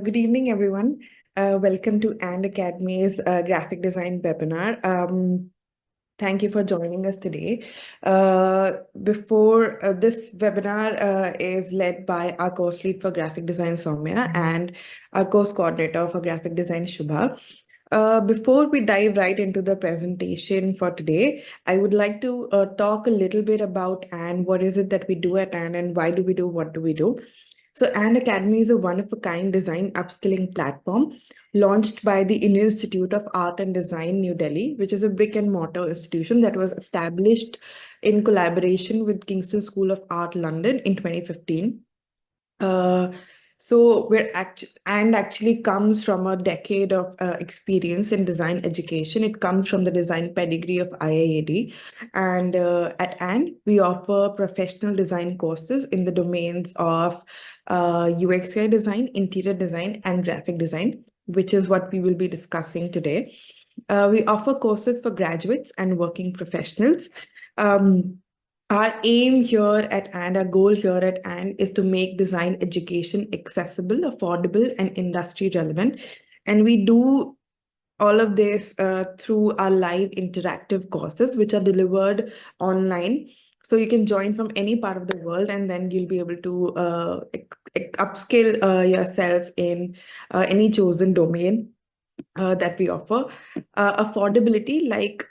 Good evening, everyone. Welcome to And Academy's graphic design webinar. Thank you for joining us today. Before this webinar is led by our course lead for graphic design, Soumya, and our course coordinator for graphic design, Shubha. Before we dive right into the presentation for today, I would like to talk a little bit about and what is it that we do at and why do we do what do we do. So, And Academy is a one-of-a-kind design upskilling platform launched by the Indian Institute of Art and Design, New Delhi, which is a brick and mortar institution that was established in collaboration with Kingston School of Art, London in 2015. So actually comes from a decade of experience in design education. It comes from the design pedigree of IIAD. And at AND, we offer professional design courses in the domains of UX/UI design, interior design, and graphic design, which is what we will be discussing today. We offer courses for graduates and working professionals. Our aim here at AND, our goal here at AND is to make design education accessible, affordable, and industry relevant. And we do all of this through our live interactive courses, which are delivered online. So you can join from any part of the world, and then you'll be able to upskill yourself in any chosen domain that we offer. Affordability, like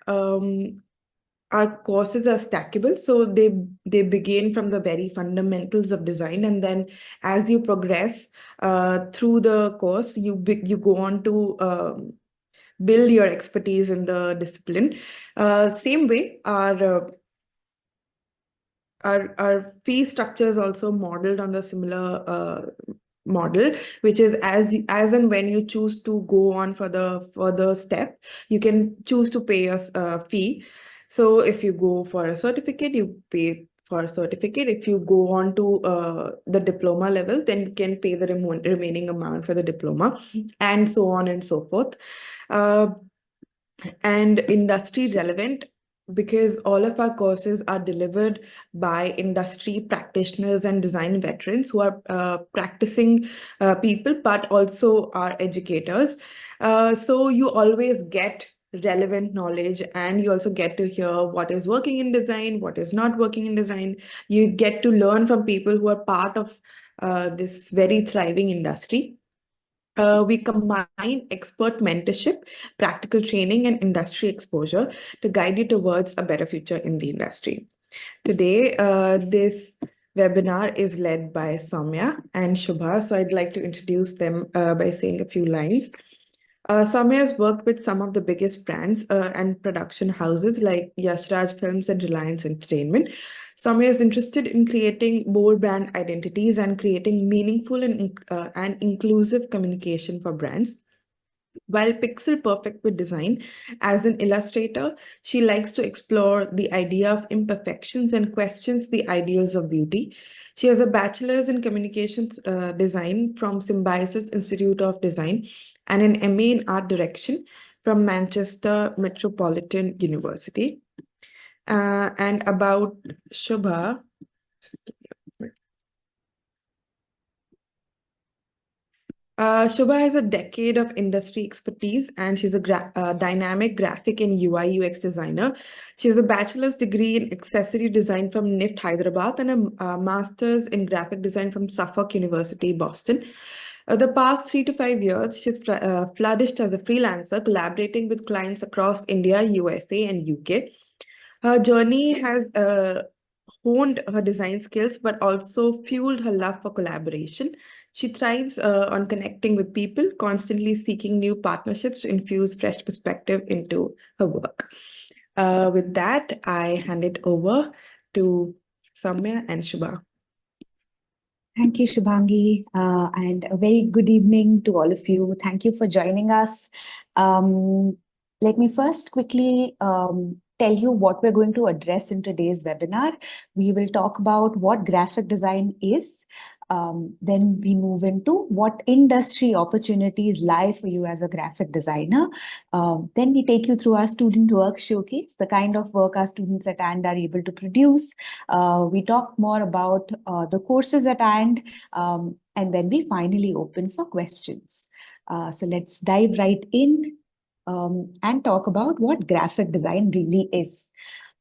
our courses are stackable, so they begin from the very fundamentals of design, and then as you progress through the course, you go on to build your expertise in the discipline. Same way, our fee structure is also modeled on the similar model, which is as and when you choose to go on for the further step, you can choose to pay a fee. So if you go for a certificate, you pay for a certificate. If you go on to the diploma level, then you can pay the remaining amount for the diploma, and so on and so forth. And industry relevant, because all of our courses are delivered by industry practitioners and design veterans who are practicing people, but also are educators. So you always get relevant knowledge, and you also get to hear what is working in design, what is not working in design. You get to learn from people who are part of this very thriving industry. We combine expert mentorship, practical training, and industry exposure to guide you towards a better future in the industry. Today, this webinar is led by Soumya and Shubha, so I'd like to introduce them by saying a few lines. Soumya has worked with some of the biggest brands and production houses like Yash Raj Films and Reliance Entertainment. Soumya is interested in creating bold brand identities and creating meaningful and inclusive communication for brands. While pixel perfect with design, as an illustrator, she likes to explore the idea of imperfections and questions the ideals of beauty. She has a bachelor's in communications design from Symbiosis Institute of Design and an MA in art direction from Manchester Metropolitan University. And about Shubha, Shubha has a decade of industry expertise, and she's a dynamic graphic and UI UX designer. She has a bachelor's degree in accessory design from NIFT Hyderabad and a master's in graphic design from Suffolk University, Boston. The past 3 to 5 years, she's flourished as a freelancer, collaborating with clients across India, USA, and UK. Her journey has honed her design skills, but also fueled her love for collaboration. She thrives on connecting with people, constantly seeking new partnerships to infuse fresh perspective into her work. With that, I hand it over to Soumya and Shubha. Thank you, Shubhangi, and a very good evening to all of you. Thank you for joining us. Let me first quickly tell you what we're going to address in today's webinar. We will talk about what graphic design is. Then we move into what industry opportunities lie for you as a graphic designer. Then we take you through our student work showcase, the kind of work our students at AND are able to produce. We talk more about the courses at AND, and then we finally open for questions. So let's dive right in and talk about what graphic design really is.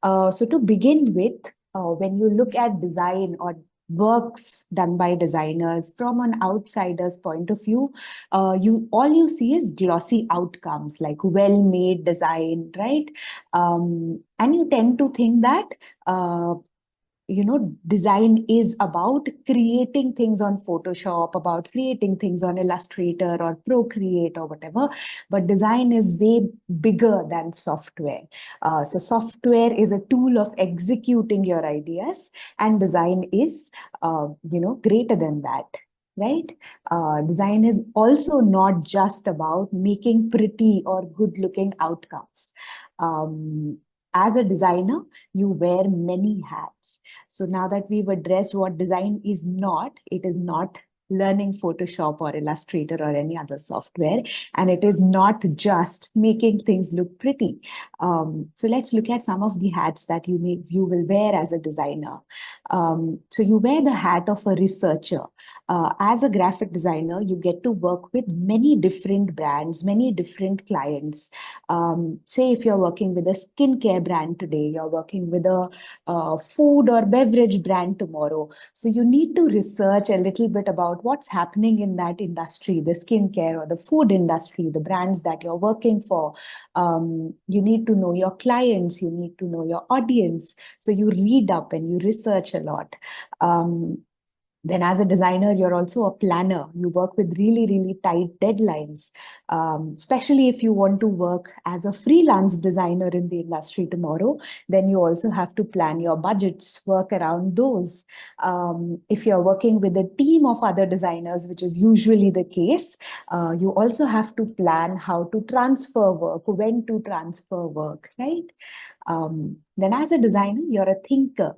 So to begin with, when you look at design or works done by designers from an outsider's point of view, all you see is glossy outcomes like well-made design, right? And you tend to think that design is about creating things on Photoshop, about creating things on Illustrator or Procreate or whatever. But design is way bigger than software. So software is a tool of executing your ideas, and design is, greater than that. Right? Design is also not just about making pretty or good looking outcomes. As a designer, you wear many hats. So now that we've addressed what design is not, it is not learning Photoshop or Illustrator or any other software, and it is not just making things look pretty. So let's look at some of the hats that you will wear as a designer. So you wear the hat of a researcher. As a graphic designer, you get to work with many different brands, many different clients. Say if you're working with a skincare brand today, you're working with a food or beverage brand tomorrow. So you need to research a little bit about what's happening in that industry, the skincare or the food industry, the brands that you're working for. You need to know your clients, you need to know your audience. So you read up and you research a lot. Then as a designer, you're also a planner. You work with really, really tight deadlines, especially if you want to work as a freelance designer in the industry tomorrow, then you also have to plan your budgets, work around those. If you're working with a team of other designers, which is usually the case, you also have to plan how to transfer work, when to transfer work, right? Then as a designer, you're a thinker.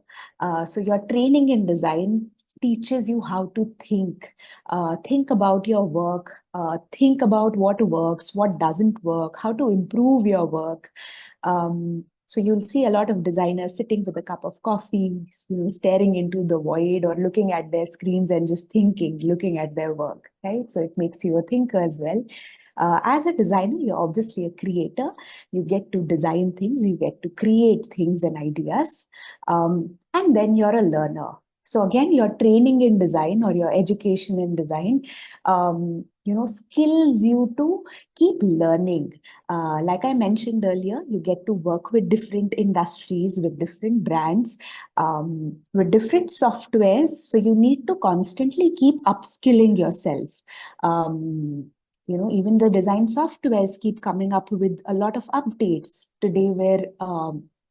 So your training in design teaches you how to think about your work, think about what works, what doesn't work, how to improve your work. So you'll see a lot of designers sitting with a cup of coffee, staring into the void or looking at their screens and just thinking, looking at their work, right? So it makes you a thinker as well. As a designer, you're obviously a creator. You get to design things, you get to create things and ideas, and then you're a learner. So again, your training in design or your education in design, skills you to keep learning. Like I mentioned earlier, you get to work with different industries, with different brands, with different softwares. So you need to constantly keep upskilling yourself. Even the design softwares keep coming up with a lot of updates today where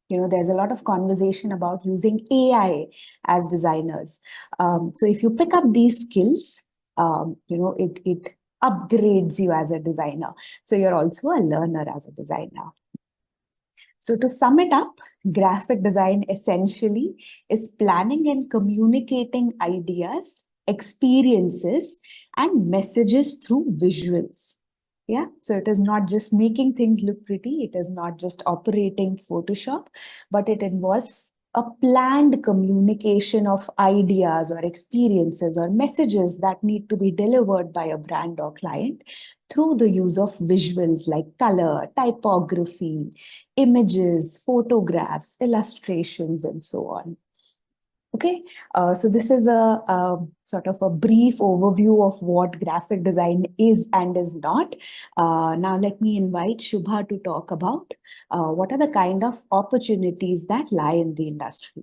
there's a lot of conversation about using AI as designers. So if you pick up these skills, it upgrades you as a designer. So you're also a learner as a designer. So to sum it up, graphic design essentially is planning and communicating ideas, experiences, and messages through visuals. Yeah, so it is not just making things look pretty, it is not just operating Photoshop, but it involves a planned communication of ideas or experiences or messages that need to be delivered by a brand or client through the use of visuals like color, typography, images, photographs, illustrations, and so on. Okay, so this is a sort of a brief overview of what graphic design is and is not. Now let me invite Shubha to talk about what are the kind of opportunities that lie in the industry.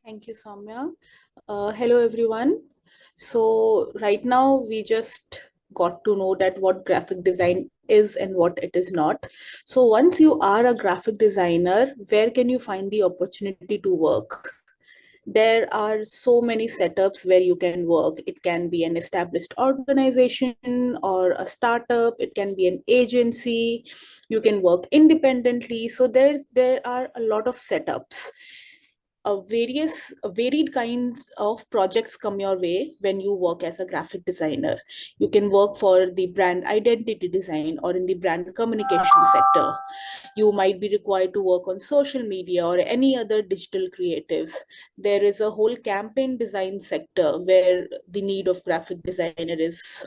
Thank you, Soumya. Hello, everyone. So right now we just got to know that what graphic design is and what it is not. So once you are a graphic designer, where can you find the opportunity to work? There are so many setups where you can work. It can be an established organization or a startup. It can be an agency. You can work independently. So there are a lot of setups. Varied kinds of projects come your way when you work as a graphic designer. You can work for the brand identity design or in the brand communication sector. You might be required to work on social media or any other digital creatives. There is a whole campaign design sector where the need of graphic designer is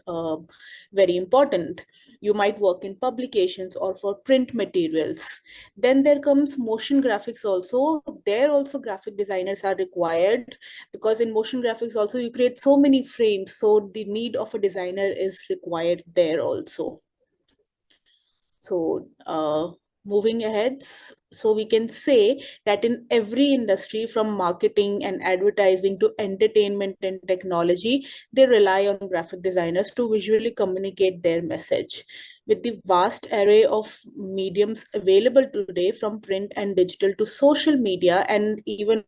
very important. You might work in publications or for print materials. Then there comes motion graphics also. There also graphic designers are required, because in motion graphics also you create so many frames, so the need of a designer is required there also. So moving ahead, so we can say that in every industry, from marketing and advertising to entertainment and technology, they rely on graphic designers to visually communicate their message. With the vast array of mediums available today, from print and digital to social media and even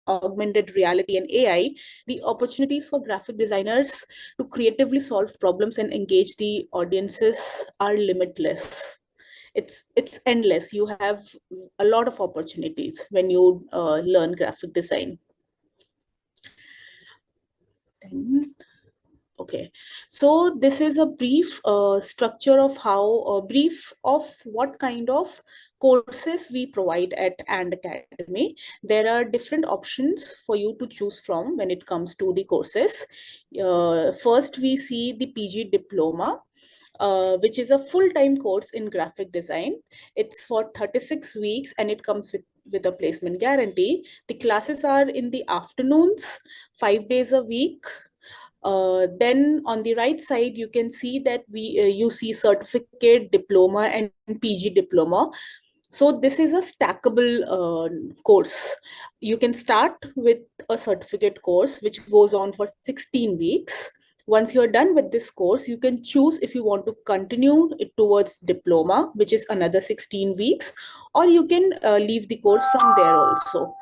augmented reality and AI, the opportunities for graphic designers to creatively solve problems and engage the audiences are limitless. It's endless. You have a lot of opportunities when you learn graphic design. Then, okay, so this is a brief structure of brief of what kind of courses we provide at And Academy. There are different options for you to choose from when it comes to the courses. First, we see the PG diploma, which is a full-time course in graphic design. It's for 36 weeks and it comes with a placement guarantee. The classes are in the afternoons, 5 days a week. Then on the right side, you can see that you see certificate, diploma, and PG diploma. So this is a stackable course. You can start with a certificate course, which goes on for 16 weeks. Once you're done with this course, you can choose if you want to continue it towards diploma, which is another 16 weeks, or you can leave the course from there also.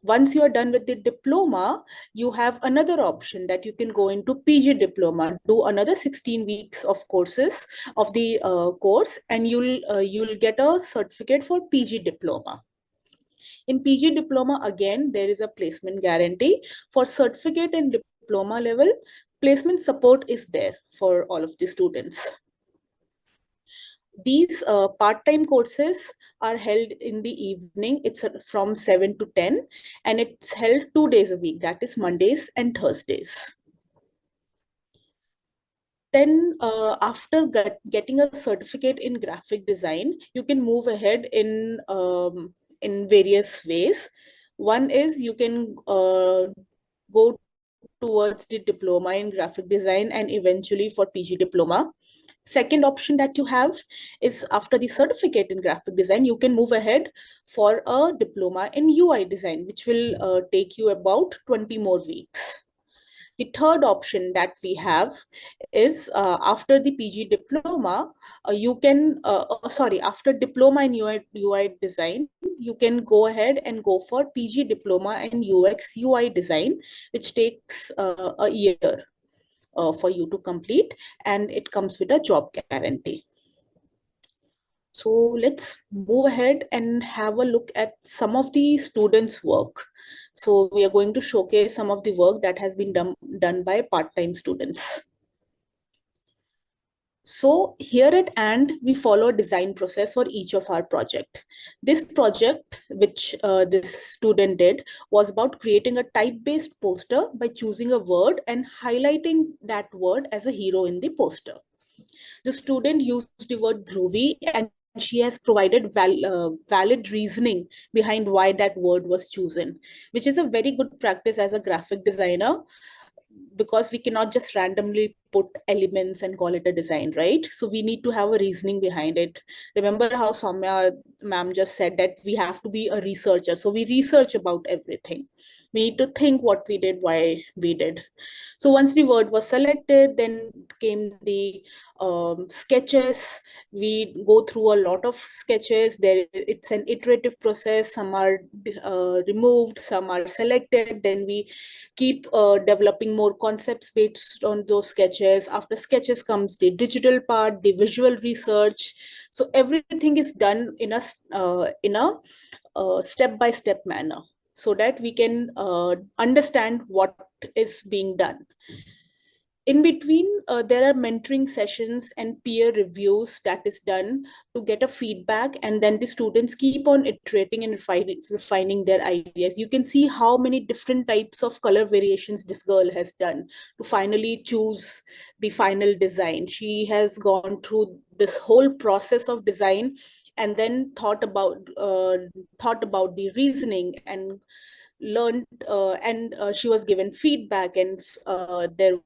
Once you're done with the diploma, you have another option that you can go into PG diploma, do another 16 weeks of courses of the course, and you'll get a certificate for PG diploma. In PG diploma, again, there is a placement guarantee. For certificate and diploma level, placement support is there for all of the students. These part-time courses are held in the evening. It's from 7 to 10, and it's held 2 days a week, that is Mondays and Thursdays. Then after getting a certificate in graphic design, you can move ahead in various ways. One is you can go towards the diploma in graphic design and eventually for PG diploma. Second option that you have is, after the certificate in graphic design, you can move ahead for a diploma in UI design, which will take you about 20 more weeks. The third option that we have is after the PG diploma, after diploma in UI design, you can go ahead and go for PG diploma in UX UI design, which takes a year for you to complete, and it comes with a job guarantee. So let's move ahead and have a look at some of the students' work. So we are going to showcase some of the work that has been done by part-time students. So here at And, we follow a design process for each of our project. This project, which this student did, was about creating a type-based poster by choosing a word and highlighting that word as a hero in the poster. The student used the word groovy, and she has provided valid reasoning behind why that word was chosen, which is a very good practice as a graphic designer, because we cannot just randomly put elements and call it a design, right? So we need to have a reasoning behind it. Remember how Soumya ma'am just said that we have to be a researcher. So we research about everything. We need to think what we did, why we did. So once the word was selected, then came the sketches. We go through a lot of sketches. It's an iterative process. Some are removed, some are selected. Then we keep developing more concepts based on those sketches. After sketches comes the digital part, the visual research. So everything is done in a step-by-step manner, so that we can understand what is being done. In between, there are mentoring sessions and peer reviews that is done to get a feedback, and then the students keep on iterating and refining their ideas. You can see how many different types of color variations this girl has done to finally choose the final design. She has gone through this whole process of design and then thought about the reasoning and learned, and she was given feedback, and there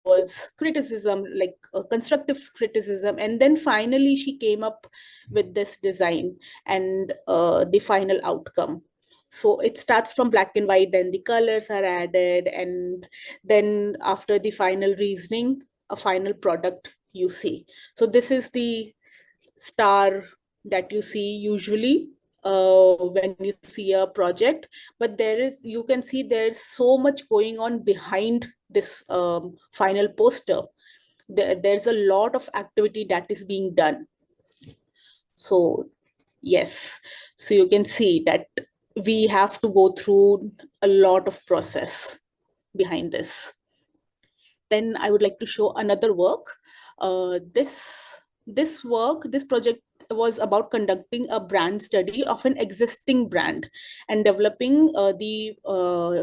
was criticism, like constructive criticism, and then finally she came up with this design and the final outcome. So it starts from black and white, then the colors are added, and then after the final reasoning, a final product you see. So this is the star that you see usually when you see a project, but you can see there's so much going on behind this final poster. There's a lot of activity that is being done. So yes, so you can see that we have to go through a lot of process behind this. Then I would like to show another work. This project was about conducting a brand study of an existing brand and developing the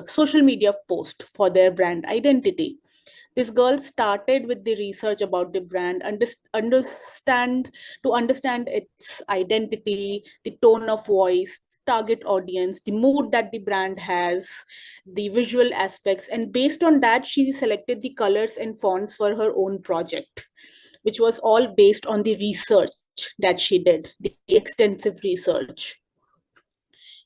social media post for their brand identity. This girl started with the research about the brand, understand its identity, the tone of voice, target audience, the mood that the brand has, the visual aspects, and based on that, she selected the colors and fonts for her own project, which was all based on the research that she did, the extensive research.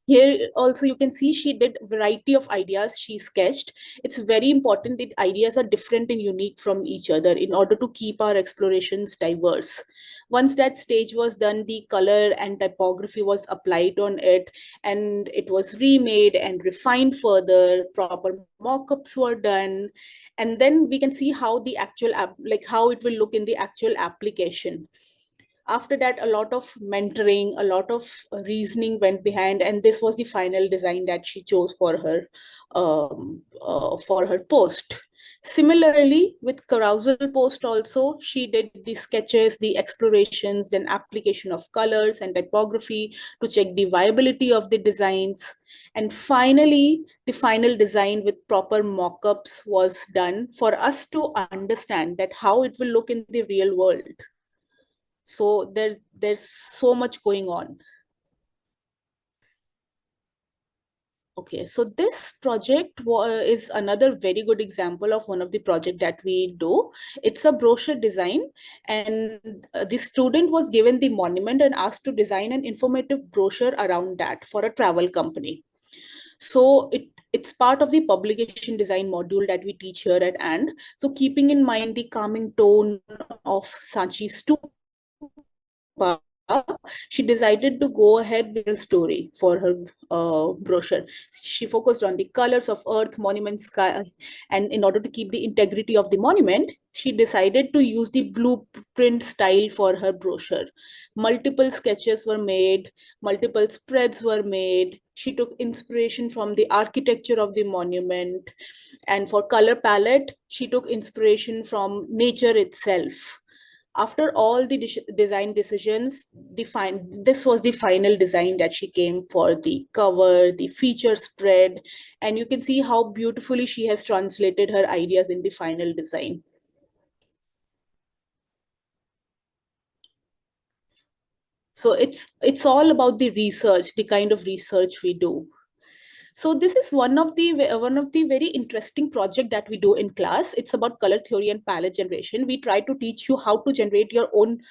Here also you can see she did variety of ideas she sketched. It's very important that ideas are different and unique from each other in order to keep our explorations diverse. Once that stage was done, the color and typography was applied on it, and it was remade and refined further. Proper mock-ups were done, and then we can see how the actual how it will look in the actual application. After that, a lot of mentoring, a lot of reasoning went behind, and this was the final design that she chose for her post. Similarly, with carousel post also, she did the sketches, the explorations, then application of colors and typography to check the viability of the designs. And finally, the final design with proper mock-ups was done for us to understand that how it will look in the real world. So there's so much going on. Okay, so this project is another very good example of one of the project that we do. It's a brochure design, and the student was given the monument and asked to design an informative brochure around that for a travel company. So it's part of the publication design module that we teach here at AND. So keeping in mind the calming tone of Sanchi Stupa, she decided to go ahead with a story for her brochure. She focused on the colors of earth, monument, sky, and in order to keep the integrity of the monument, she decided to use the blueprint style for her brochure. Multiple sketches were made, multiple spreads were made. She took inspiration from the architecture of the monument, and for color palette, she took inspiration from nature itself. After all the design decisions, this was the final design that she came for, the cover, the feature spread, and you can see how beautifully she has translated her ideas in the final design. So it's all about the research, the kind of research we do. So this is one of the very interesting project that we do in class. It's about color theory and palette generation. We try to teach you how to generate your own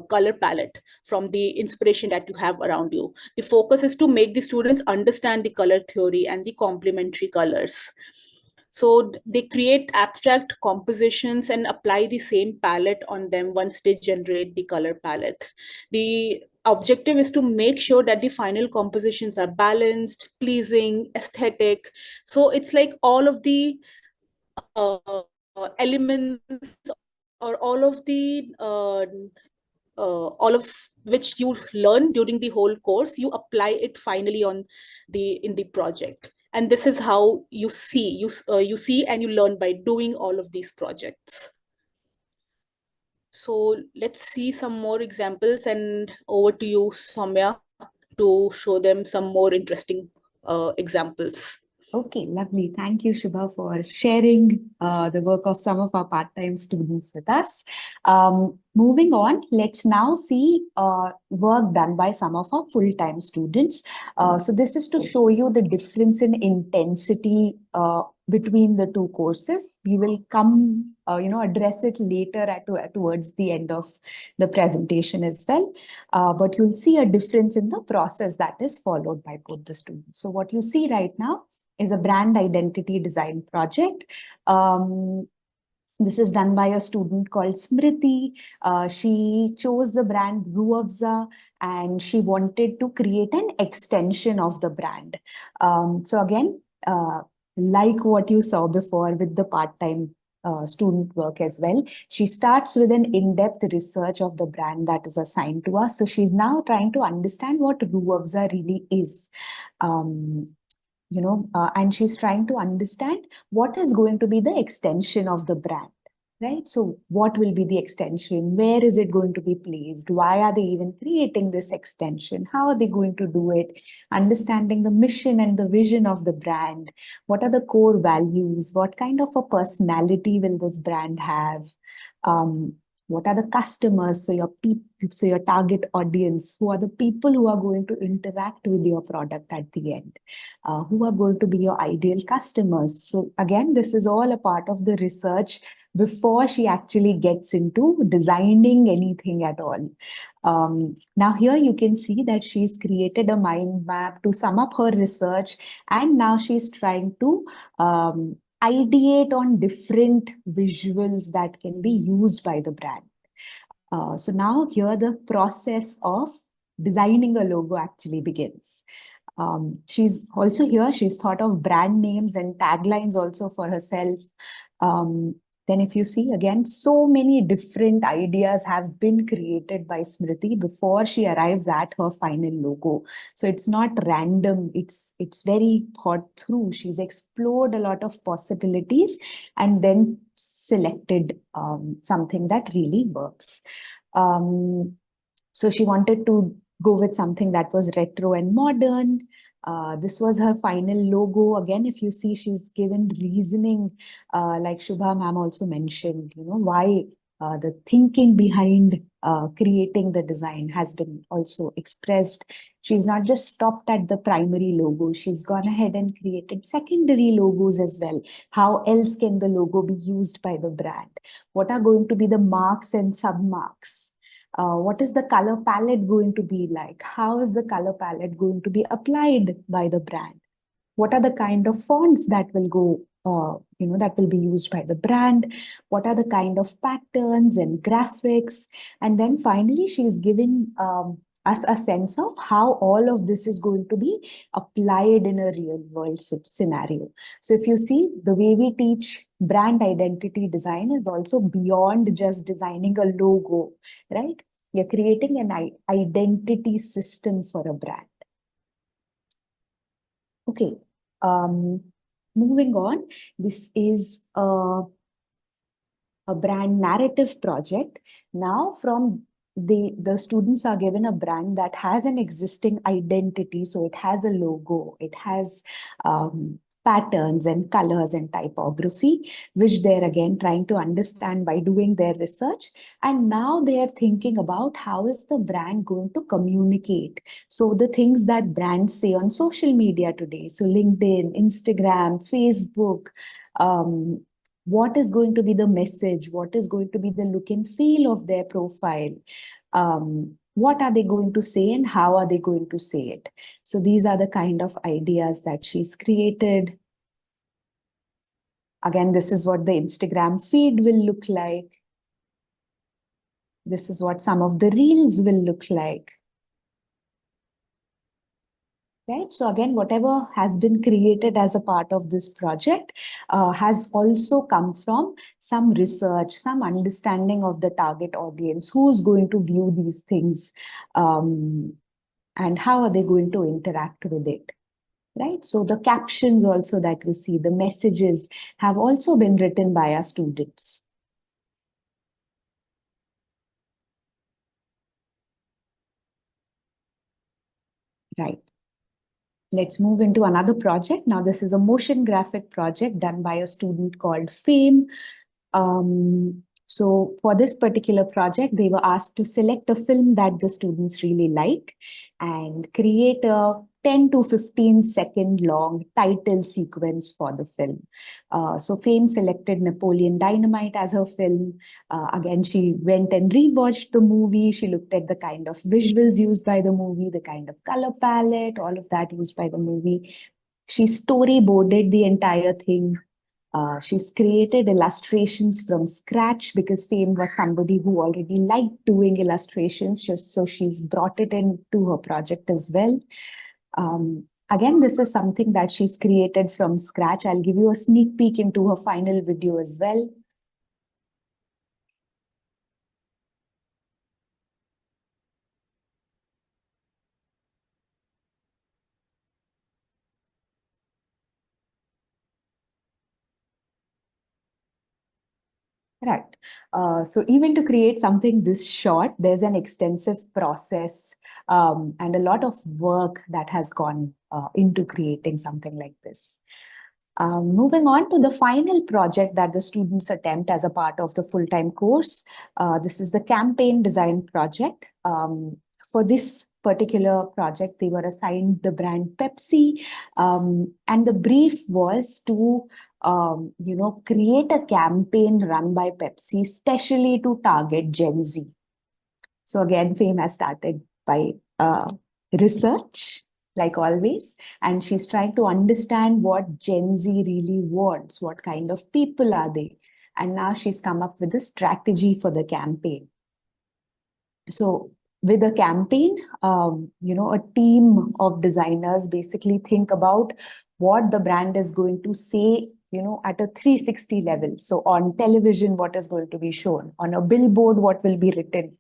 color palette from the inspiration that you have around you. The focus is to make the students understand the color theory and the complementary colors. So they create abstract compositions and apply the same palette on them once they generate the color palette. The objective is to make sure that the final compositions are balanced, pleasing, aesthetic. So it's like all of the elements, or all of which you learn during the whole course, you apply it finally in the project. And this is how you see and you learn by doing all of these projects. So let's see some more examples, and over to you, Soumya, to show them some more interesting examples. Okay, lovely. Thank you, Shubha, for sharing the work of some of our part-time students with us. Moving on, let's now see work done by some of our full-time students. So this is to show you the difference in intensity between the two courses. We will come, address it later towards the end of the presentation as well. But you'll see a difference in the process that is followed by both the students. So what you see right now is a brand identity design project. This is done by a student called Smriti. She chose the brand Ruafza and she wanted to create an extension of the brand. So again, like what you saw before with the part-time student work as well, she starts with an in-depth research of the brand that is assigned to us. So she's now trying to understand what Ruafza really is. And she's trying to understand what is going to be the extension of the brand, right? So what will be the extension? Where is it going to be placed? Why are they even creating this extension? How are they going to do it? Understanding the mission and the vision of the brand. What are the core values? What kind of a personality will this brand have? What are the customers? So your target audience, who are the people who are going to interact with your product at the end? Who are going to be your ideal customers? So again, this is all a part of the research before she actually gets into designing anything at all. Now here you can see that she's created a mind map to sum up her research, and now she's trying to ideate on different visuals that can be used by the brand. So now here the process of designing a logo actually begins. She's also here, she's thought of brand names and taglines also for herself. Then if you see again, so many different ideas have been created by Smriti before she arrives at her final logo. So it's not random, it's very thought through. She's explored a lot of possibilities and then selected something that really works. So she wanted to go with something that was retro and modern. This was her final logo. Again, if you see, she's given reasoning, like Shubha ma'am also mentioned, why the thinking behind creating the design has been also expressed. She's not just stopped at the primary logo. She's gone ahead and created secondary logos as well. How else can the logo be used by the brand? What are going to be the marks and sub-marks? What is the color palette going to be like? How is the color palette going to be applied by the brand? What are the kind of fonts that will go, that will be used by the brand? What are the kind of patterns and graphics? And then finally, she's given us a sense of how all of this is going to be applied in a real world scenario. So if you see, the way we teach brand identity design is also beyond just designing a logo, right? You're creating an identity system for a brand. Okay, moving on, this is a brand narrative project. Now from the students are given a brand that has an existing identity. So it has a logo, it has patterns and colors and typography, which they're again trying to understand by doing their research. And now they are thinking about how is the brand going to communicate. So the things that brands say on social media today, so LinkedIn, Instagram, Facebook, what is going to be the message? What is going to be the look and feel of their profile? What are they going to say and how are they going to say it? So these are the kind of ideas that she's created. Again, this is what the Instagram feed will look like. This is what some of the reels will look like. Right. So again, whatever has been created as a part of this project has also come from some research, some understanding of the target audience, who's going to view these things, and how are they going to interact with it. right? So the captions also that you see, the messages have also been written by our students. Right. Let's move into another project. Now, this is a motion graphic project done by a student called Fame. So for this particular project, they were asked to select a film that the students really like and create a 10 to 15-second long title sequence for the film. So Fame selected Napoleon Dynamite as her film. Again, she went and rewatched the movie. She looked at the kind of visuals used by the movie, the kind of color palette, all of that used by the movie. She storyboarded the entire thing. She's created illustrations from scratch because Fame was somebody who already liked doing illustrations, so she's brought it into her project as well. Again, this is something that she's created from scratch. I'll give you a sneak peek into her final video as well. Right. So even to create something this short, there's an extensive process and a lot of work that has gone into creating something like this. Moving on to the final project that the students attempt as a part of the full-time course. This is the campaign design project. For this particular project, they were assigned the brand Pepsi, and the brief was to create a campaign run by Pepsi, especially to target Gen Z. So again, Fame has started by research, like always, and she's trying to understand what Gen Z really wants, what kind of people are they, and now she's come up with a strategy for the campaign. So with a campaign, a team of designers basically think about what the brand is going to say, at a 360 level. So on television, what is going to be shown? On a billboard, what will be written?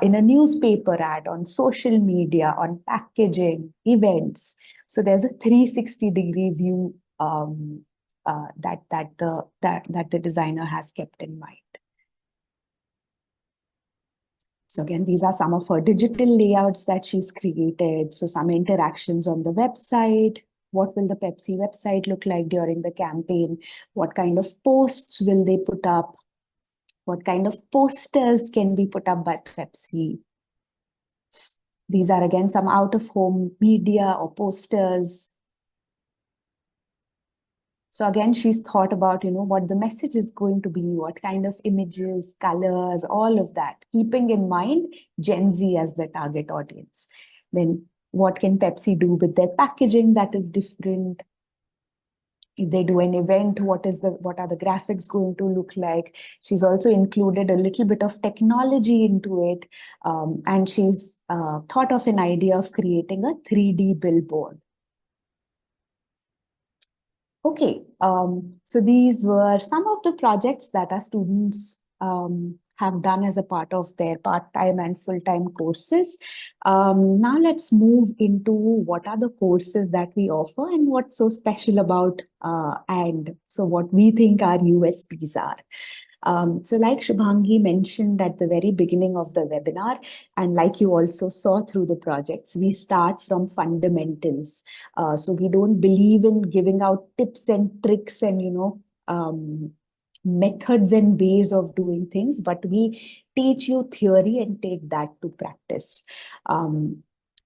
In a newspaper ad, on social media, on packaging, events. So there's a 360-degree view that the designer has kept in mind. So again, these are some of her digital layouts that she's created. So some interactions on the website. What will the Pepsi website look like during the campaign? What kind of posts will they put up? What kind of posters can be put up by Pepsi? These are again some out-of-home media or posters. So again, she's thought about, what the message is going to be, what kind of images, colors, all of that, keeping in mind Gen Z as the target audience. Then what can Pepsi do with their packaging that is different? If they do an event, what are the graphics going to look like? She's also included a little bit of technology into it. And she's thought of an idea of creating a 3D billboard. Okay, so these were some of the projects that our students have done as a part of their part-time and full-time courses. Now let's move into what are the courses that we offer and what's so special about and so what we think our USPs are. So like Shubhangi mentioned at the very beginning of the webinar, and like you also saw through the projects, we start from fundamentals. So we don't believe in giving out tips and tricks and, methods and ways of doing things, but we teach you theory and take that to practice.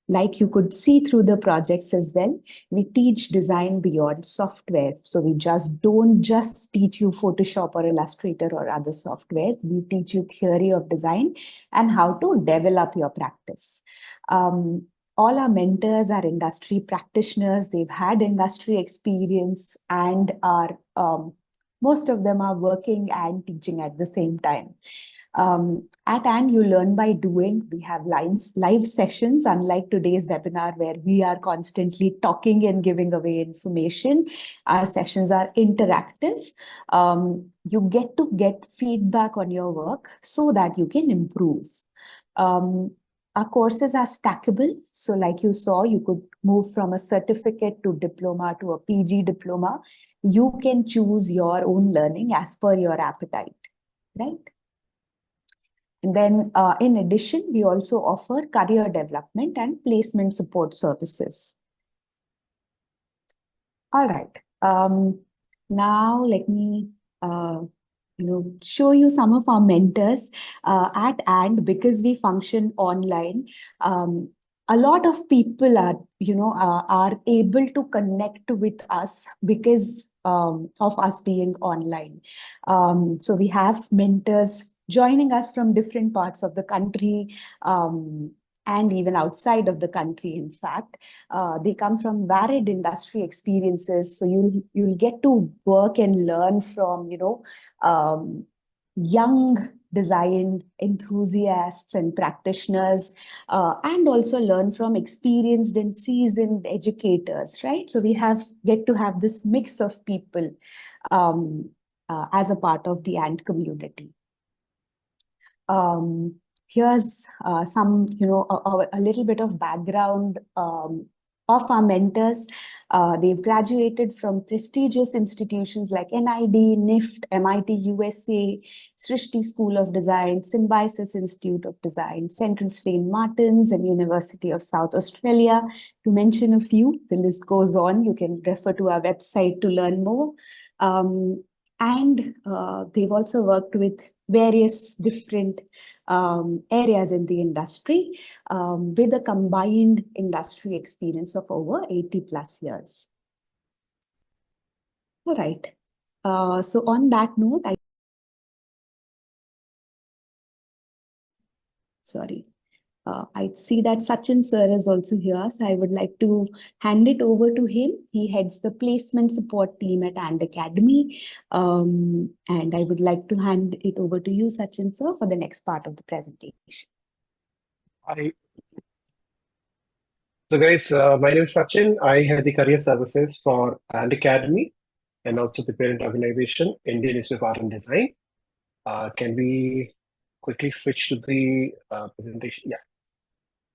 Like you could see through the projects as well, we teach design beyond software. So we don't just teach you Photoshop or Illustrator or other softwares. We teach you theory of design and how to develop your practice. All our mentors are industry practitioners. They've had industry experience and are most of them are working and teaching at the same time. At AND, you learn by doing. We have live sessions, unlike today's webinar where we are constantly talking and giving away information. Our sessions are interactive. You get to get feedback on your work so that you can improve. Our courses are stackable. So like you saw, you could move from a certificate to diploma to a PG diploma. You can choose your own learning as per your appetite, right? And then in addition, we also offer career development and placement support services. All right. Now let me show you some of our mentors at and because we function online. A lot of people are able to connect with us because of us being online. So we have mentors joining us from different parts of the country, and even outside of the country, in fact. They come from varied industry experiences. So you'll get to work and learn from, young design enthusiasts and practitioners, and also learn from experienced and seasoned educators, right? So we get to have this mix of people as a part of the AND community. Here's some, a little bit of background of our mentors. They've graduated from prestigious institutions like NID, NIFT, MIT USA, Kingston School of Design, Symbiosis Institute of Design, Central Saint Martins, and University of South Australia, to mention a few. The list goes on. You can refer to our website to learn more. And they've also worked with various different areas in the industry with a combined industry experience of over 80 plus years. All right. So on that note, I see that Sachin sir is also here, so I would like to hand it over to him. He heads the placement support team at AND Academy. And I would like to hand it over to you, Sachin sir, for the next part of the presentation. Hi. So guys, my name is Sachin. I head the career services for AND Academy and also the parent organization, Indian Institute of Art and Design. Can we quickly switch to the presentation? Yeah.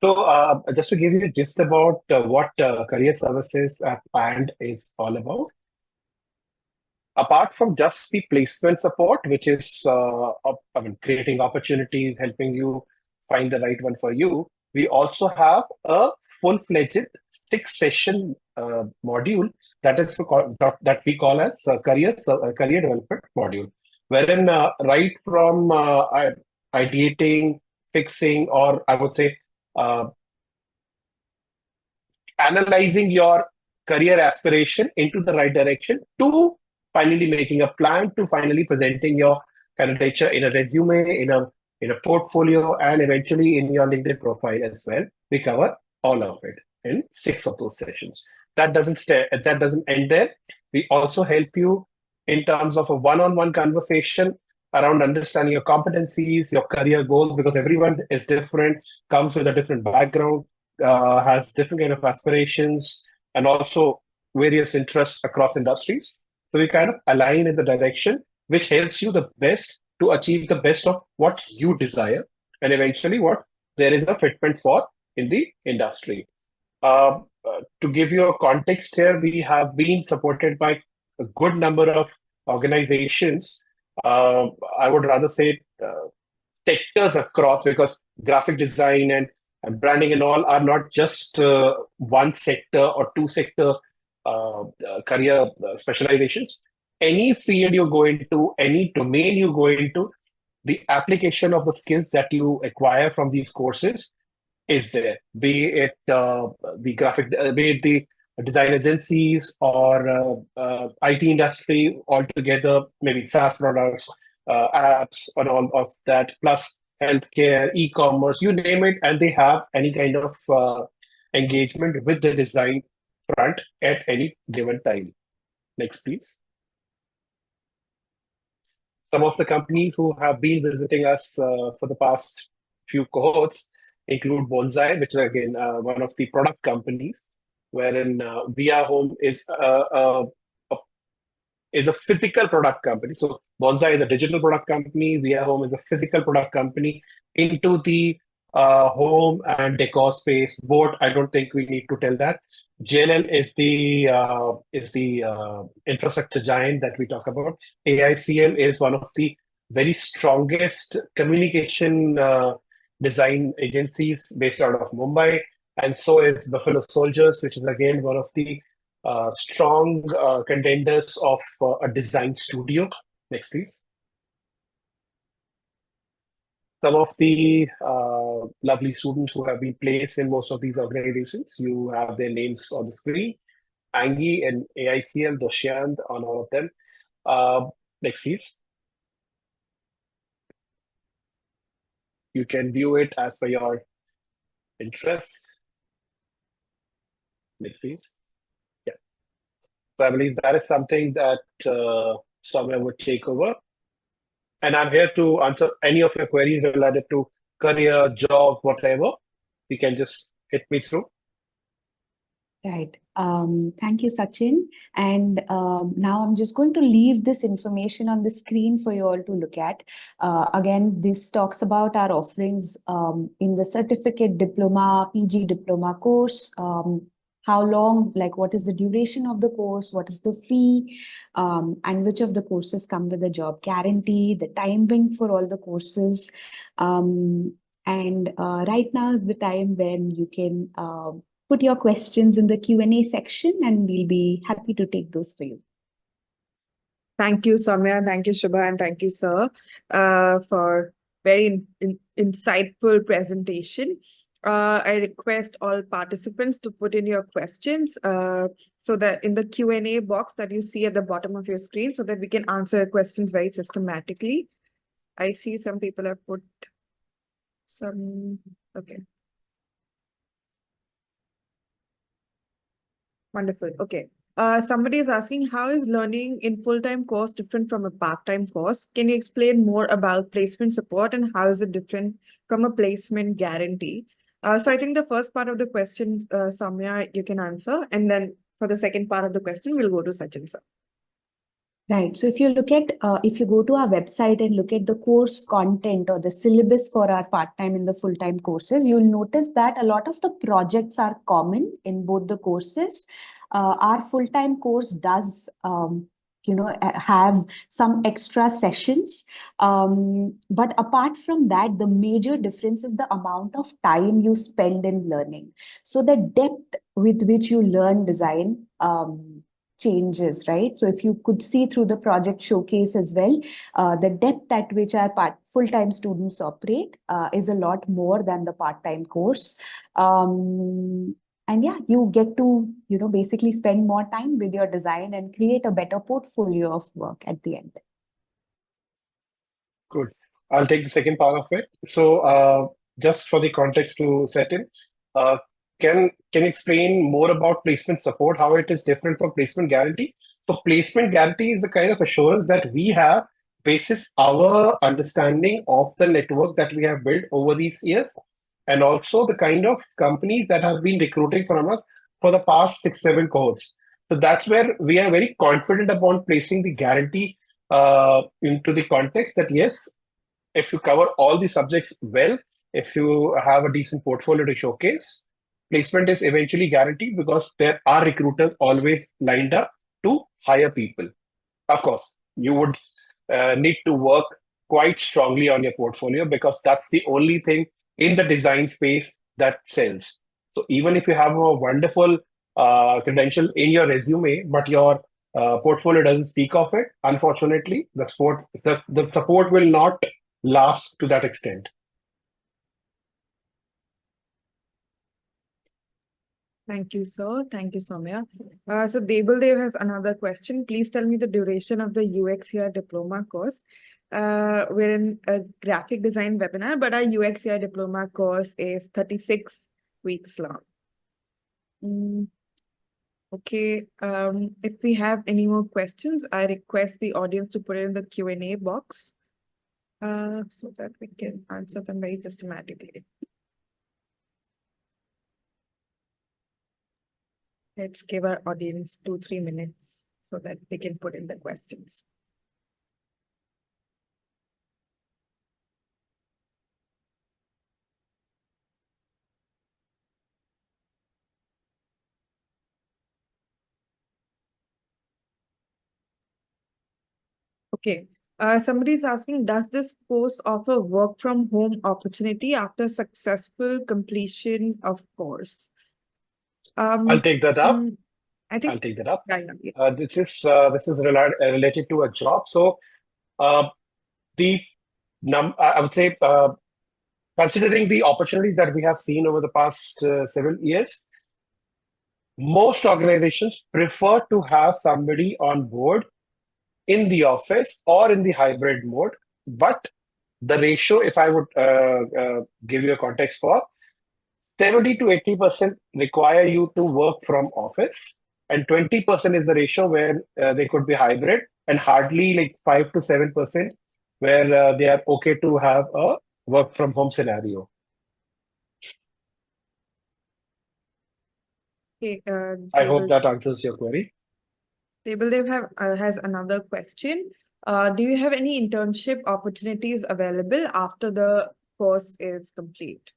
So just to give you a gist about what career services at AND is all about. Apart from just the placement support, which is creating opportunities, helping you find the right one for you, we also have a full-fledged 6-session module that we call as career development module, wherein right from ideating, fixing, or I would say analyzing your career aspiration into the right direction, to finally making a plan, to finally presenting your candidature in a resume, in a portfolio, and eventually in your LinkedIn profile as well. We cover all of it in 6 of those sessions. That doesn't end there. We also help you in terms of a one-on-one conversation around understanding your competencies, your career goals, because everyone is different, comes with a different background, has different kind of aspirations, and also various interests across industries. So we kind of align in the direction which helps you the best to achieve the best of what you desire, and eventually what there is a fitment for in the industry. To give you a context here, we have been supported by a good number of organizations. I would rather say sectors across, because graphic design and branding and all are not just one sector or 2-sector career specializations. Any field you go into, any domain you go into, the application of the skills that you acquire from these courses is there, be it the design agencies or IT industry altogether, maybe SaaS products, apps, and all of that, plus healthcare, e-commerce, you name it, and they have any kind of engagement with the design front at any given time. Next, please. Some of the companies who have been visiting us for the past few cohorts include Bonsai, which is again one of the product companies, wherein Via Home is a physical product company. So Bonsai is a digital product company. Via Home is a physical product company into the home and decor space. Boat, I don't think we need to tell that. JLL is the infrastructure giant that we talk about. AICL is one of the very strongest communication design agencies based out of Mumbai, and so is Buffalo Soldiers, which is again one of the strong contenders of a design studio. Next, please. Some of the lovely students who have been placed in most of these organizations, you have their names on the screen. Angie and AICL, Doshyant on all of them. Next, please. You can view it as per your interest. Next, please. Yeah. So I believe that is something that Soumya would take over. And I'm here to answer any of your queries related to career, job, whatever. You can just hit me through. Right. Thank you, Sachin. And now I'm just going to leave this information on the screen for you all to look at. Again, this talks about our offerings in the certificate, diploma, PG diploma course. How long, like what is the duration of the course, what is the fee, and which of the courses come with a job guarantee, the timing for all the courses. And right now is the time when you can put your questions in the Q&A section, and we'll be happy to take those for you. Thank you, Soumya. Thank you, Shubha, and thank you, sir, for very insightful presentation. I request all participants to put in your questions so that in the Q&A box that you see at the bottom of your screen, so that we can answer your questions very systematically. I see some people have put some, okay. Wonderful. Okay. Somebody is asking, how is learning in full-time course different from a part-time course? Can you explain more about placement support and how is it different from a placement guarantee? So I think the first part of the question, Soumya, you can answer. And then for the second part of the question, we'll go to Sachin, sir. Right. So if you look at, if you go to our website and look at the course content or the syllabus for our part-time and the full-time courses, you'll notice that a lot of the projects are common in both the courses. Our full-time course does, have some extra sessions. But apart from that, the major difference is the amount of time you spend in learning. So the depth with which you learn design, changes, right? So if you could see through the project showcase as well, the depth at which our full-time students operate is a lot more than the part-time course. And yeah, you get to, basically spend more time with your design and create a better portfolio of work at the end. Good. I'll take the second part of it. So just for the context to set in, can you explain more about placement support, how it is different from placement guarantee? So placement guarantee is the kind of assurance that we have basis our understanding of the network that we have built over these years, and also the kind of companies that have been recruiting from us for the past 6-7 cohorts. So that's where we are very confident upon placing the guarantee into the context that yes, if you cover all the subjects well, if you have a decent portfolio to showcase, placement is eventually guaranteed because there are recruiters always lined up to hire people. Of course, you would need to work quite strongly on your portfolio because that's the only thing in the design space that sells. So even if you have a wonderful credential in your resume, but your portfolio doesn't speak of it, unfortunately, the support will not last to that extent. Thank you, sir. Thank you, Soumya. So Dev has another question. Please tell me the duration of the UX/UI diploma course. We're in a graphic design webinar, but our UX/UI diploma course is 36 weeks long. Okay. If we have any more questions, I request the audience to put it in the Q&A box so that we can answer them very systematically. Let's give our audience 2-3 minutes so that they can put in the questions. Okay. Somebody's asking, does this course offer work from home opportunity after successful completion of course? I'll take that up. I think, I'll take that up. yeah. This is related to a job. So the I would say considering the opportunities that we have seen over the past several years, most organizations prefer to have somebody on board in the office or in the hybrid mode. But the ratio, if I would give you a context for, 70 to 80% require you to work from office, and 20% is the ratio where they could be hybrid, and hardly like 5 to 7% where they are okay to have a work from home scenario. Okay, I hope that answers your query. Dev has another question. Do you have any internship opportunities available after the course is complete?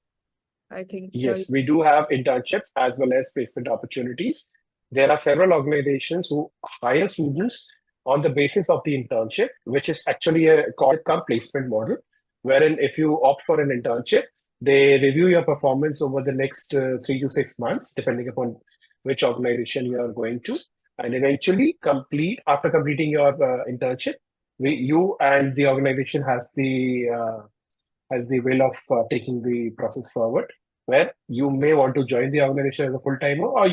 I think Yes, we do have internships as well as placement opportunities. There are several organizations who hire students on the basis of the internship, which is actually a called placement model, wherein if you opt for an internship, they review your performance over the next 3 to 6 months, depending upon which organization you are going to, and eventually after completing your internship, you and the organization has the will of taking the process forward, where you may want to join the organization as a full-timer, or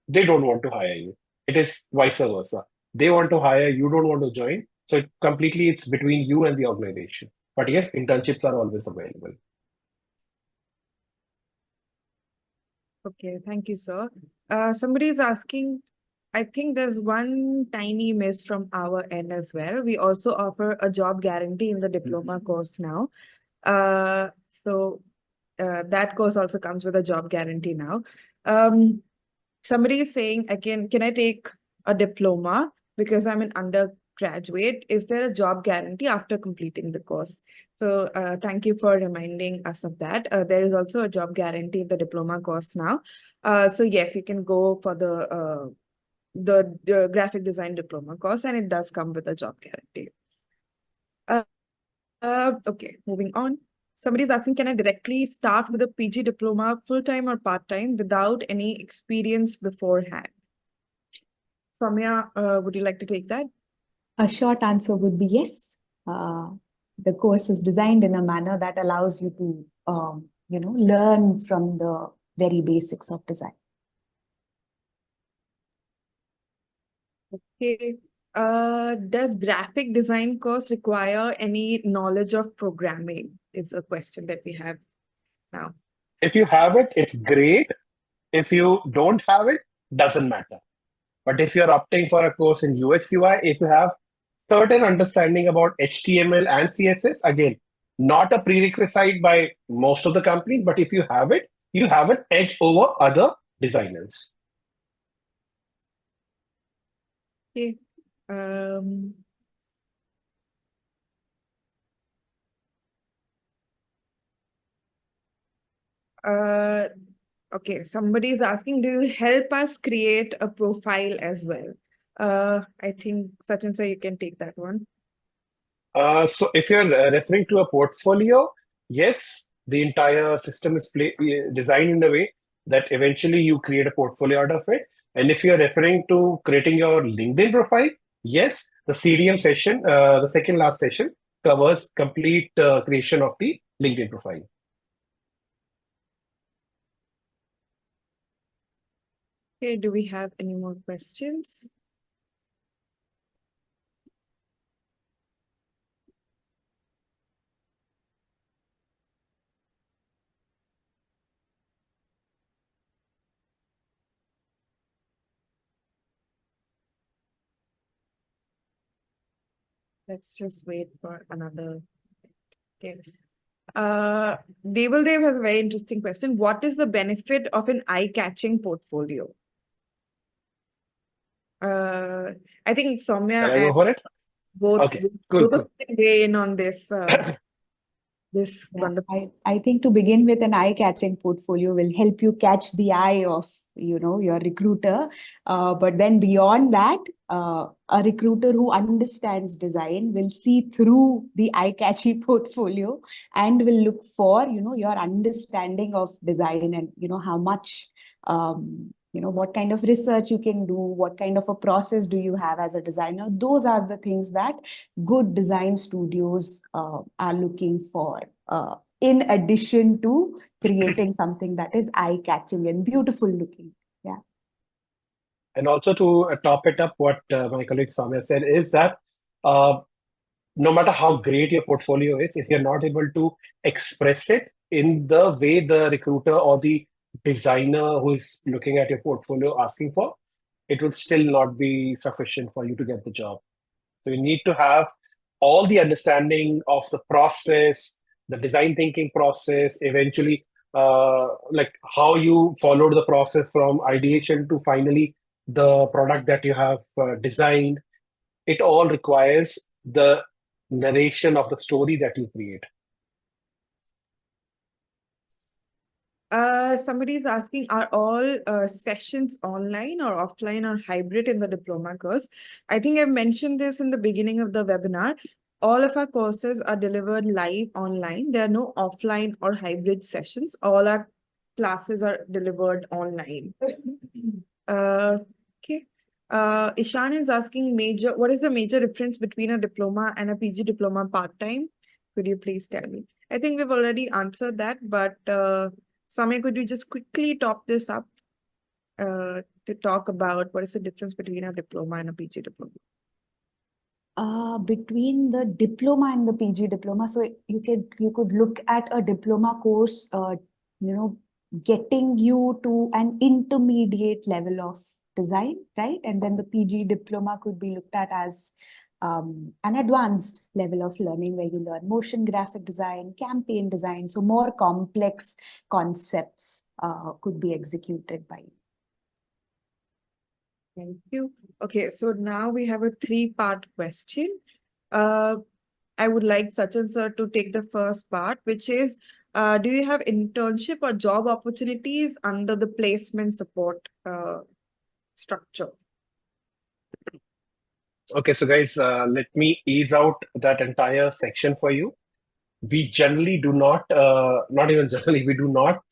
they don't want to hire you. It is vice versa. They want to hire, you don't want to join. So it's between you and the organization. But yes, internships are always available. Okay, thank you, sir. Somebody is asking, I think there's one tiny miss from our end as well. We also offer a job guarantee in the diploma course now. So that course also comes with a job guarantee now. Somebody is saying, again, can I take a diploma because I'm an undergraduate? Is there a job guarantee after completing the course? So thank you for reminding us of that. There is also a job guarantee in the diploma course now. So yes, you can go for the graphic design diploma course, and it does come with a job guarantee. Okay, moving on. Somebody's asking, can I directly start with a PG diploma full-time or part-time without any experience beforehand? Soumya, would you like to take that? A short answer would be yes. The course is designed in a manner that allows you to, learn from the very basics of design. Okay. Does graphic design course require any knowledge of programming? Is a question that we have now. If you have it, it's great. If you don't have it, doesn't matter. But if you're opting for a course in UX UI, if you have certain understanding about HTML and CSS, again, not a prerequisite by most of the companies, but if you have it, you have an edge over other designers. Okay. Okay, somebody is asking, do you help us create a profile as well? I think Sachin sir, you can take that one. So if you're referring to a portfolio, yes, the entire system is designed in a way that eventually you create a portfolio out of it. And if you're referring to creating your LinkedIn profile, yes, the CDM session, the second last session, covers complete creation of the LinkedIn profile. Okay, do we have any more questions? Let's just wait for another. Okay. Dev has a very interesting question. What is the benefit of an eye-catching portfolio? I think Soumya Can I go for it? both Okay, cool. weigh in on this. this Yeah, wonderful. I think to begin with, an eye-catching portfolio will help you catch the eye of, your recruiter. But then beyond that, a recruiter who understands design will see through the eye-catchy portfolio and will look for, your understanding of design and, how much, what kind of research you can do, what kind of a process do you have as a designer. Those are the things that good design studios are looking for, in addition to creating something that is eye-catching and beautiful looking. Yeah. And also to top it up, what my colleague Soumya said is that uh, no matter how great your portfolio is, if you're not able to express it in the way the recruiter or the designer who is looking at your portfolio asking for, it will still not be sufficient for you to get the job. So you need to have all the understanding of the process, the design thinking process, eventually like how you followed the process from ideation to finally the product that you have designed. It all requires the narration of the story that you create. Somebody is asking, are all sessions online or offline or hybrid in the diploma course? I think I've mentioned this in the beginning of the webinar. All of our courses are delivered live online. There are no offline or hybrid sessions. All our classes are delivered online. Okay. Ishan is asking what is the major difference between a diploma and a PG diploma part-time? Could you please tell me? I think we've already answered that, but Samya, could you just quickly top this up to talk about what is the difference between a diploma and a PG diploma? Between the diploma and the PG diploma, so you could look at a diploma course, getting you to an intermediate level of design, right? And then the PG diploma could be looked at as an advanced level of learning where you learn motion graphic design, campaign design. So more complex concepts could be executed by you. Thank you. Okay, so now we have a three-part question. I would like Sachin sir to take the first part, which is, do you have internship or job opportunities under the placement support structure? Okay, so guys, let me ease out that entire section for you. We generally do not, not even generally, we do not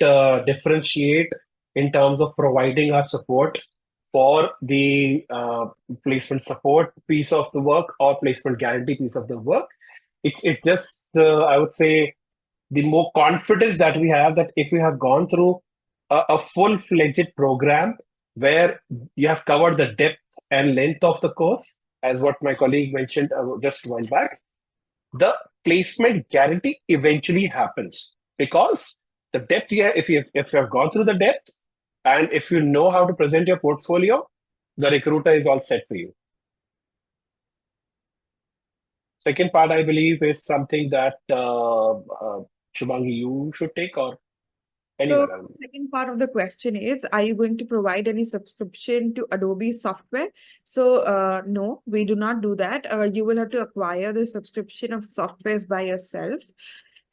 differentiate in terms of providing our support for the placement support piece of the work or placement guarantee piece of the work. It's just, I would say, the more confidence that we have that if we have gone through a full-fledged program where you have covered the depth and length of the course, as what my colleague mentioned just a while back, the placement guarantee eventually happens because the depth here, if you have gone through the depth and if you know how to present your portfolio, the recruiter is all set for you. Second part, I believe, is something that Shubhangi, you should take, or anyone So else. the second part of the question is, are you going to provide any subscription to Adobe software? So no, we do not do that. You will have to acquire the subscription of softwares by yourself.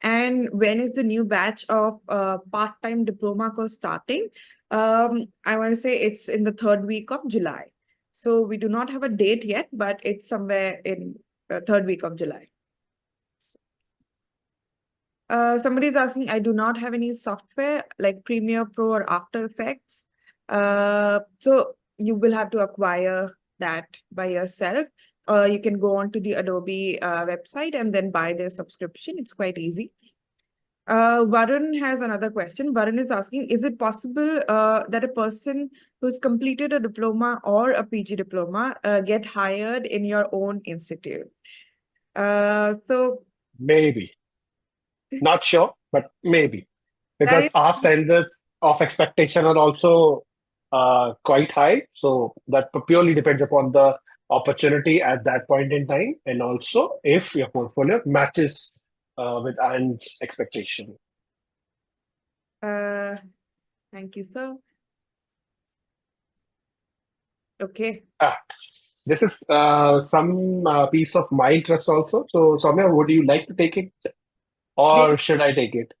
And when is the new batch of part-time diploma course starting? I want to say it's in the third week of July. So we do not have a date yet, but it's somewhere in third week of July. Somebody is asking, I do not have any software like Premiere Pro or After Effects. So you will have to acquire that by yourself. You can go on to the Adobe website and then buy their subscription. It's quite easy. Varun has another question. Varun is asking, is it possible that a person who's completed a diploma or a PG diploma get hired in your own institute? So Maybe. Not sure, but maybe. that Because is our standards of expectation are also quite high. So that purely depends upon the opportunity at that point in time, and also if your portfolio matches with Anne's expectation. Thank you, sir. Okay. This is some piece of my interest also. So, Soumya, would you like to take it? or should I take it?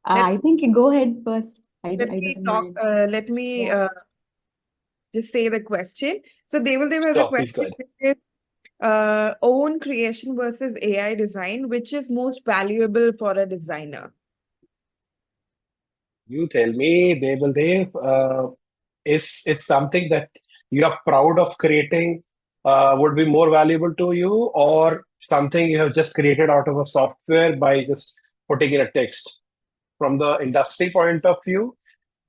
I think you go ahead first. I Let me don't talk. mind. Let me Yeah. just say the question. So Devaldev has a Sure, please go question, ahead. which is own creation versus AI design, which is most valuable for a designer? You tell me, Dev, is something that you are proud of creating would be more valuable to you, or something you have just created out of a software by just putting in a text? From the industry point of view,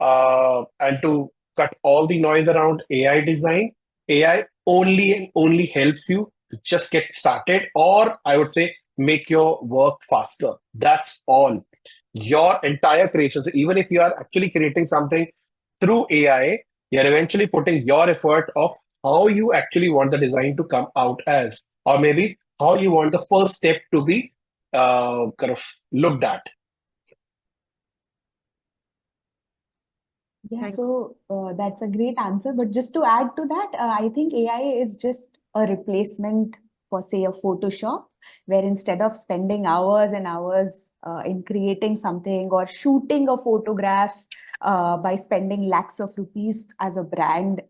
and to cut all the noise around AI design, AI only and only helps you to just get started, or I would say make your work faster. That's all. Your entire creation. So even if you are actually creating something through AI, you're eventually putting your effort of how you actually want the design to come out as, or maybe how you want the first step to be kind of looked at. Yeah, Thank so that's a great answer. But just to add to that, I think AI is just a replacement for, say, a Photoshop, where instead of spending hours and hours in creating something or shooting a photograph by spending lakhs of rupees as a brand,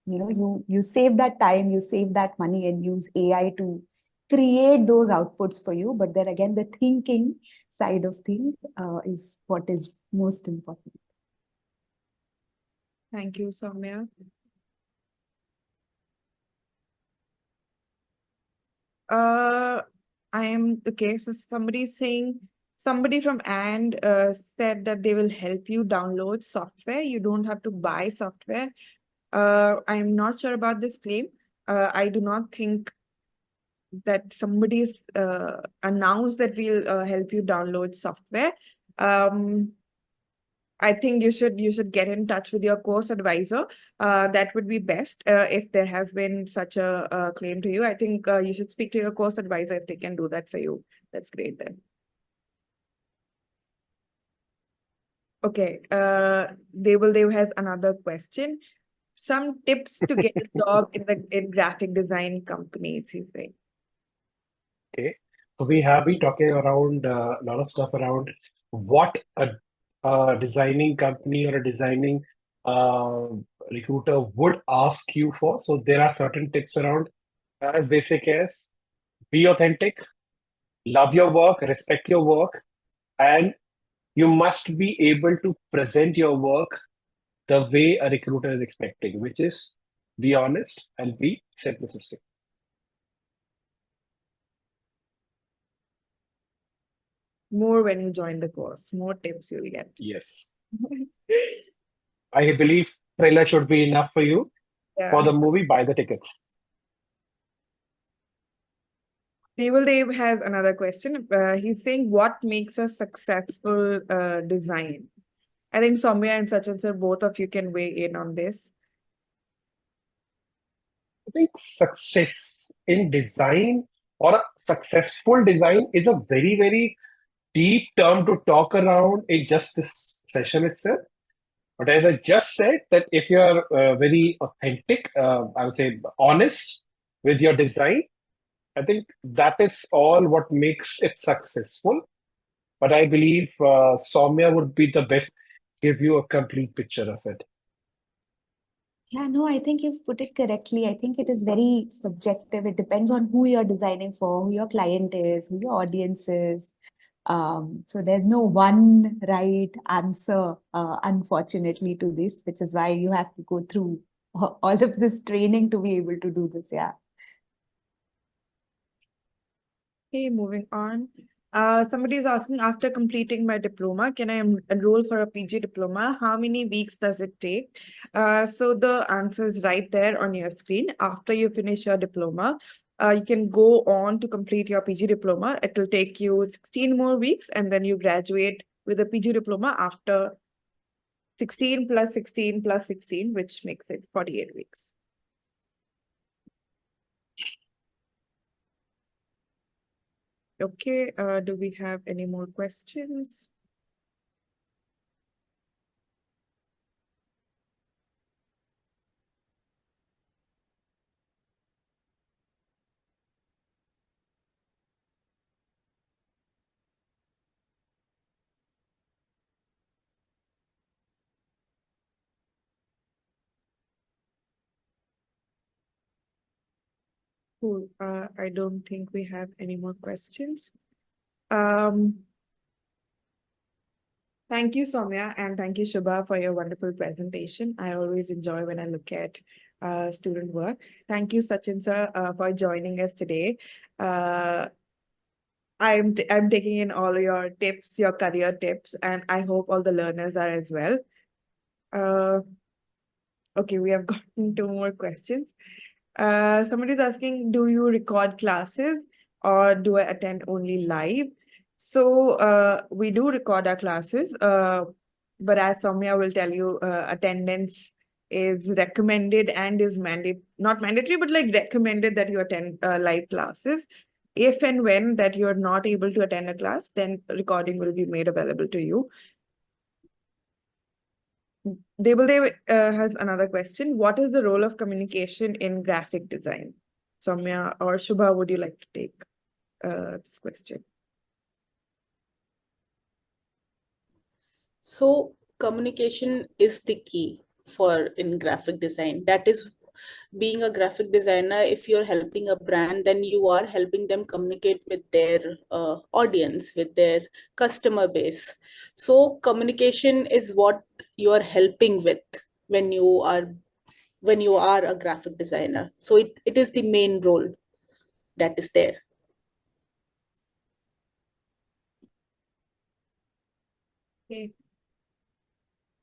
you save that time, you save that money, and use AI to create those outputs for you. But then again, the thinking side of things is what is most important. Thank you, Soumya. I am okay. So somebody from and said that they will help you download software. You don't have to buy software. I'm not sure about this claim. I do not think that somebody's announced that we'll help you download software. I think you should get in touch with your course advisor. That would be best if there has been such a claim to you. I think you should speak to your course advisor if they can do that for you. That's great then. Okay, Dev has another question. Some tips to get a job in graphic design companies, he's saying. Okay. So we have been talking around a lot of stuff around what a designing company or a designing uh, recruiter would ask you for. So there are certain tips around as basic as be authentic, love your work, respect your work, and you must be able to present your work the way a recruiter is expecting, which is be honest and be simplistic. More when you join the course, more tips you'll get. Yes. I believe trailer should be enough for you. Yeah. For the movie, buy the tickets. Dev has another question. He's saying, what makes a successful design? I think Soumya and Sachin sir, both of you can weigh in on this. I think success in design or a successful design is a very, very deep term to talk around in just this session itself. But as I just said, that if you are very authentic, I would say honest with your design, I think that is all what makes it successful. But I believe Soumya would be the best give you a complete picture of it. Yeah, no, I think you've put it correctly. I think it is very subjective. It depends on who you're designing for, who your client is, who your audience is. So there's no one right answer, unfortunately, to this, which is why you have to go through all of this training to be able to do this. Yeah. Okay, moving on. Somebody is asking, after completing my diploma, can I enroll for a PG diploma? How many weeks does it take? So the answer is right there on your screen. After you finish your diploma, you can go on to complete your PG diploma. It will take you 16 more weeks, and then you graduate with a PG diploma after 16 plus 16 plus 16, which makes it 48 weeks. Okay, do we have any more questions? Cool. I don't think we have any more questions. Thank you, Soumya, and thank you, Shubha, for your wonderful presentation. I always enjoy when I look at student work. Thank you, Sachin sir, for joining us today. I'm taking in all your tips, your career tips, and I hope all the learners are as well. Okay, we have gotten 2 more questions. Somebody's asking, do you record classes or do I attend only live? So we do record our classes, but as Soumya will tell you, attendance is recommended and is not mandatory, but like recommended that you attend live classes. If and when that you're not able to attend a class, then recording will be made available to you. Dev has another question. What is the role of communication in graphic design? Soumya or Shubha, would you like to take this question? So communication is the key for in graphic design. That is, being a graphic designer, if you're helping a brand, then you are helping them communicate with their audience, with their customer base. So communication is what you are helping with when you are a graphic designer. So it is the main role that is there. Okay.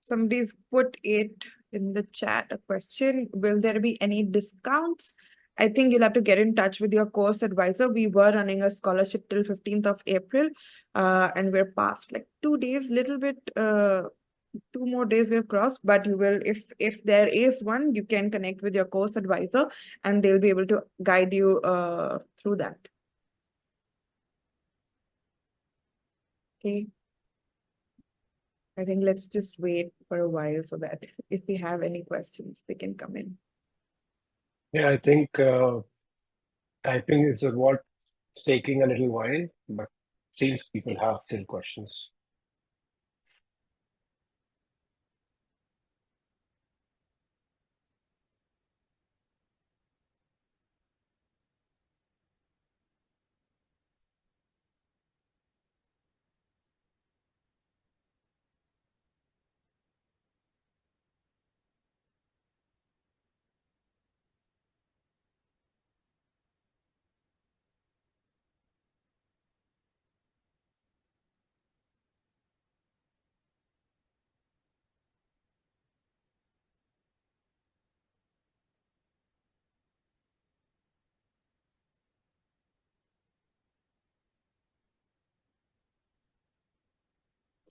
Somebody's put it in the chat, a question. Will there be any discounts? I think you'll have to get in touch with your course advisor. We were running a scholarship till 15th of April, and we're past like 2 days, little bit, 2 more days we have crossed, but you will, if there is one, you can connect with your course advisor and they'll be able to guide you through that. Okay. I think let's just wait for a while so that if we have any questions, they can come in. Yeah, I think typing is what's taking a little while, but seems people have still questions.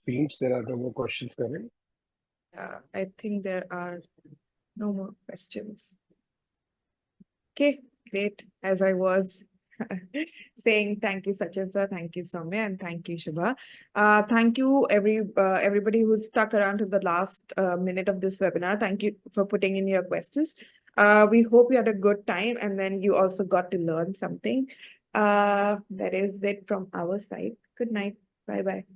Seems there are no more questions coming. I think there are no more questions. Okay, great. As I was saying, thank you, Sachin sir, thank you, Soumya, and thank you, Shubha. Thank you, everybody who stuck around to the last minute of this webinar. Thank you for putting in your questions. We hope you had a good time and then you also got to learn something. That is it from our side. Good night. Bye-bye.